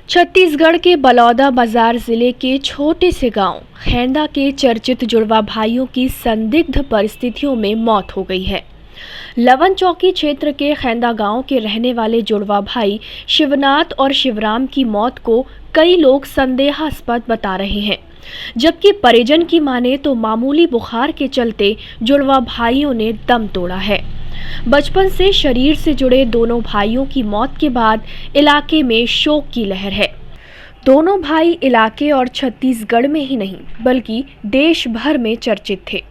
छत्तीसगढ़ के बलौदा बाजार जिले के छोटे से गांव खैंदा के चर्चित जुड़वा भाइयों की संदिग्ध परिस्थितियों में मौत हो गई है। लवन चौकी क्षेत्र के खैंदा गांव के रहने वाले जुड़वा भाई शिवनाथ और शिवराम की मौत को कई लोग संदेहास्पद बता रहे हैं, जबकि परिजन की माने तो मामूली बुखार के चलते जुड़वा भाइयों ने दम तोड़ा है। बचपन से शरीर से जुड़े दोनों भाइयों की मौत के बाद इलाके में शोक की लहर है। दोनों भाई इलाके और छत्तीसगढ़ में ही नहीं बल्कि देश भर में चर्चित थे।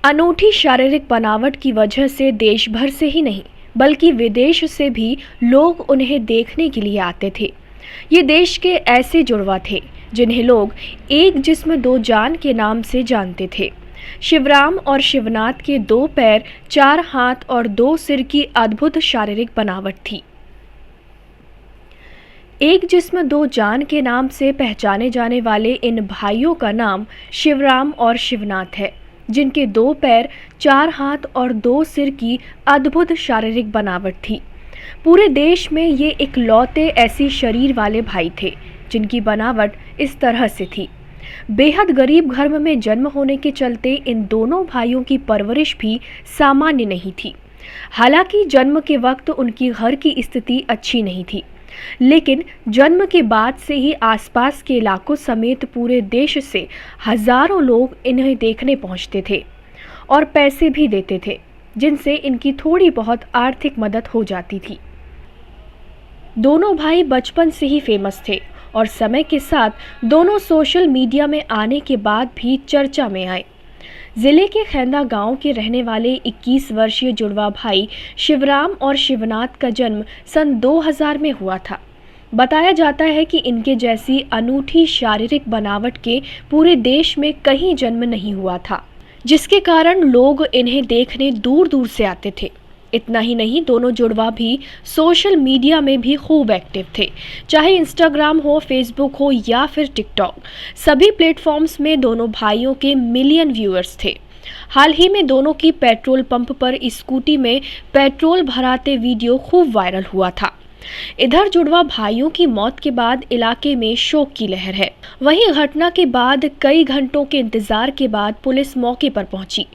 अनूठी शारीरिक बनावट की वजह से देश भर से ही नहीं बल्कि विदेश से भी लोग उन्हें देखने के लिए आते थे। ये देश के ऐसे जुड़वा थे जिन्हें लोग एक जिस्म दो जान के नाम से जानते थे। शिवराम और शिवनाथ के 2 पैर, 4 हाथ और 2 सिर की अद्भुत शारीरिक बनावट थी। एक जिस्म दो जान के नाम से पहचाने जाने वाले इन भाइयों का नाम शिवराम और शिवनाथ है, जिनके 2 पैर, 4 हाथ और 2 सिर की अद्भुत शारीरिक बनावट थी। पूरे देश में ये इकलौते ऐसे शरीर वाले भाई थे जिनकी बनावट इस तरह से थी। बेहद गरीब घर में जन्म होने के चलते इन दोनों भाइयों की परवरिश भी सामान्य नहीं थी। हालांकि जन्म के वक्त उनकी घर की स्थिति अच्छी नहीं थी, लेकिन जन्म के बाद से ही आसपास के इलाकों समेत पूरे देश से हजारों लोग इन्हें देखने पहुंचते थे और पैसे भी देते थे, जिनसे इनकी थोड़ी बहुत आर्थिक मदद हो जाती थी। दोनों भाई बचपन से ही फेमस थे और समय के साथ दोनों सोशल मीडिया में आने के बाद भी चर्चा में आए। जिले के खैंदा गांव के रहने वाले 21 वर्षीय जुड़वा भाई शिवराम और शिवनाथ का जन्म सन 2000 में हुआ था। बताया जाता है कि इनके जैसी अनूठी शारीरिक बनावट के पूरे देश में कहीं जन्म नहीं हुआ था, जिसके कारण लोग इन्हें देखने दूर दूर से आते थे। इतना ही नहीं, दोनों जुड़वा भी सोशल मीडिया में भी खूब एक्टिव थे, चाहे इंस्टाग्राम हो, फेसबुक हो या फिर टिकटॉक। सभी प्लेटफॉर्म्स में दोनों भाइयों के मिलियन व्यूअर्स थे। हाल ही में दोनों की पेट्रोल पंप पर स्कूटी में पेट्रोल भराते वीडियो खूब वायरल हुआ था। इधर जुड़वा भाइयों की मौत के बाद इलाके में शोक की लहर है। वहीं घटना के बाद कई घंटों के इंतजार के बाद पुलिस मौके पर पहुंची।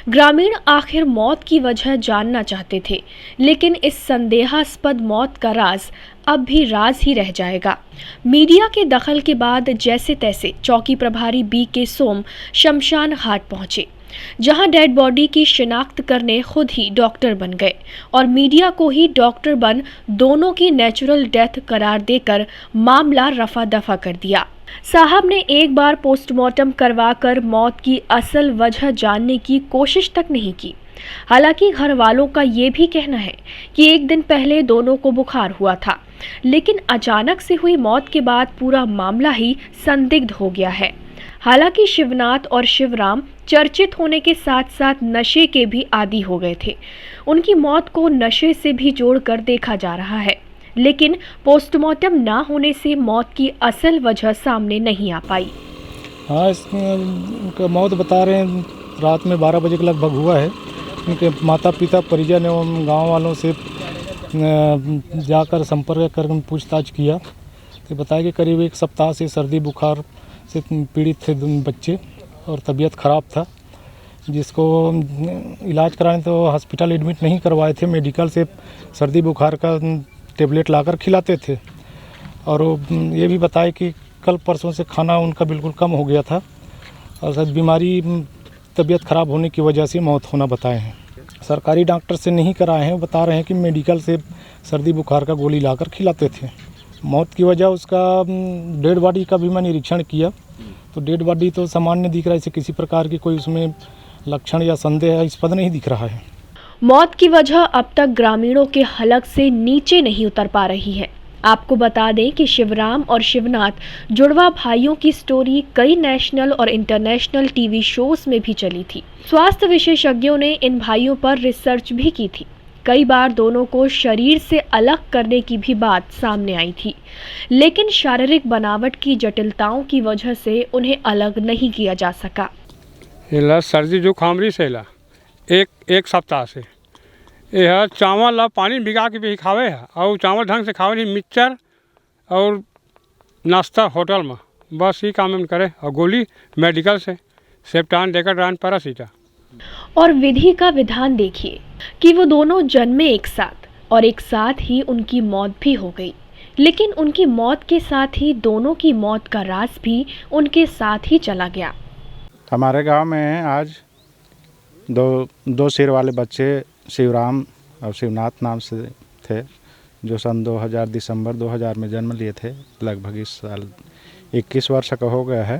ग्रामीण आखिर मौत की वजह जानना चाहते थे, लेकिन इस संदेहास्पद मौत का राज अब भी राज ही रह जाएगा। मीडिया के दखल के बाद जैसे तैसे चौकी प्रभारी BK सोम शमशान घाट पहुंचे, जहां डेड बॉडी की शिनाख्त करने खुद ही डॉक्टर बन गए और मीडिया को ही डॉक्टर बन दोनों की नेचुरल डेथ करार देकर मामला रफा दफा कर दिया। साहब ने एक बार पोस्टमार्टम करवाकर मौत की असल वजह जानने की कोशिश तक नहीं की। हालांकि घर वालों का ये भी कहना है कि एक दिन पहले दोनों को बुखार हुआ था, लेकिन अचानक से हुई मौत के बाद पूरा मामला ही संदिग्ध हो गया है। हालांकि शिवनाथ और शिवराम चर्चित होने के साथ साथ नशे के भी आदी हो गए थे। उनकी मौत को नशे से भी जोड़कर देखा जा रहा है, लेकिन पोस्टमार्टम ना होने से मौत की असल वजह सामने नहीं आ पाई। हाँ, इसका मौत बता रहे हैं रात में 12 बजे के लगभग हुआ है। उनके माता पिता, परिजन एवं गाँव वालों से जाकर संपर्क कर पूछताछ किया तो बताया कि करीब 1 सप्ताह से सर्दी बुखार से पीड़ित थे बच्चे और तबीयत ख़राब था, जिसको इलाज कराने तो हॉस्पिटल एडमिट नहीं करवाए थे। मेडिकल से सर्दी बुखार का टेबलेट लाकर खिलाते थे और ये भी बताए कि कल परसों से खाना उनका बिल्कुल कम हो गया था और शायद बीमारी, तबीयत ख़राब होने की वजह से मौत होना बताए हैं। सरकारी डॉक्टर से नहीं कराए हैं, बता रहे हैं कि मेडिकल से सर्दी बुखार का गोली लाकर खिलाते थे। मौत की वजह उसका डेड बॉडी का भी मैं निरीक्षण किया तो डेड बॉडी तो सामान्य दिख रहा है, इसे किसी प्रकार की कोई उसमें लक्षण या संदेहास्पद नहीं दिख रहा है। मौत की वजह अब तक ग्रामीणों के हलक से नीचे नहीं उतर पा रही है। आपको बता दें कि शिवराम और शिवनाथ जुड़वा भाइयों की स्टोरी कई नेशनल और इंटरनेशनल टीवी शोज में भी चली थी। स्वास्थ्य विशेषज्ञों ने इन भाइयों पर रिसर्च भी की थी। कई बार दोनों को शरीर से अलग करने की भी बात सामने आई थी, लेकिन शारीरिक बनावट की जटिलताओं की वजह से उन्हें अलग नहीं किया जा सका। सर्दी जुकाम रही सेला एक सप्ताह से यह चावल ला पानी भिगा के भी खावे है और चावल ढंग से खावे नहीं, मिक्सचर और नाश्ता होटल में, बस ही काम करे। और गोली मेडिकल से सेप्टान देकर डान पैरासीटा। और विधि का विधान देखिए कि वो दोनों जन्मे एक साथ और एक साथ ही उनकी मौत भी हो गई। लेकिन उनकी मौत के साथ ही दोनों की मौत का राज भी उनके साथ ही चला गया। हमारे गांव में आज दो सिर वाले बच्चे शिवराम और शिवनाथ नाम से थे, जो सन 2000 दिसंबर 2000 में जन्म लिए थे। लगभग इस साल 21 वर्ष का हो गया है।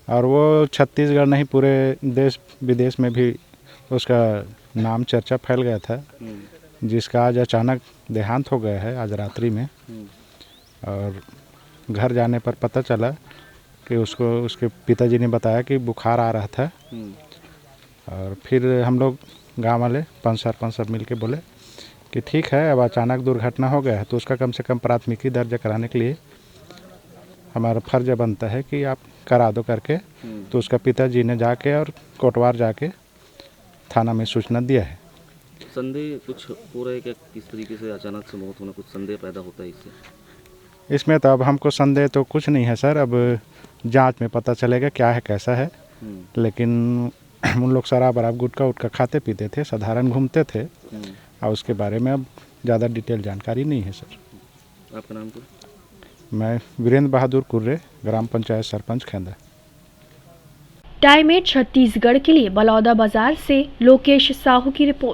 और वो छत्तीसगढ़ नहीं, पूरे देश विदेश में भी उसका नाम चर्चा फैल गया था, जिसका आज अचानक देहांत हो गया है आज रात्रि में। और घर जाने पर पता चला कि उसको उसके पिताजी ने बताया कि बुखार आ रहा था। और फिर हम लोग गांव वाले पंच सरपंच सब मिल के बोले कि ठीक है, अब अचानक दुर्घटना हो गया है तो उसका कम से कम प्राथमिकी दर्ज कराने के लिए हमारा फर्ज बनता है कि आप करा दो करके। तो उसका पिताजी ने जाके और कोटवार जाके थाना में सूचना दिया है। संदेह कुछ हो रहा है क्या, किस तरीके से अचानक से मौत होना, कुछ संदेह पैदा होता है इससे? इसमें तो अब हमको संदेह तो कुछ नहीं है सर, अब जांच में पता चलेगा क्या है कैसा है। लेकिन उन लोग शराब वराब गुटखा उटका खाते पीते थे, साधारण घूमते थे, और उसके बारे में अब ज़्यादा डिटेल जानकारी नहीं है सर। आपका नाम क्या? मैं वीरेंद्र बहादुर कुर्रे, ग्राम पंचायत सरपंच खेंदा। टाइम 8 छत्तीसगढ़ के लिए बलौदा बाजार से लोकेश साहू की रिपोर्ट।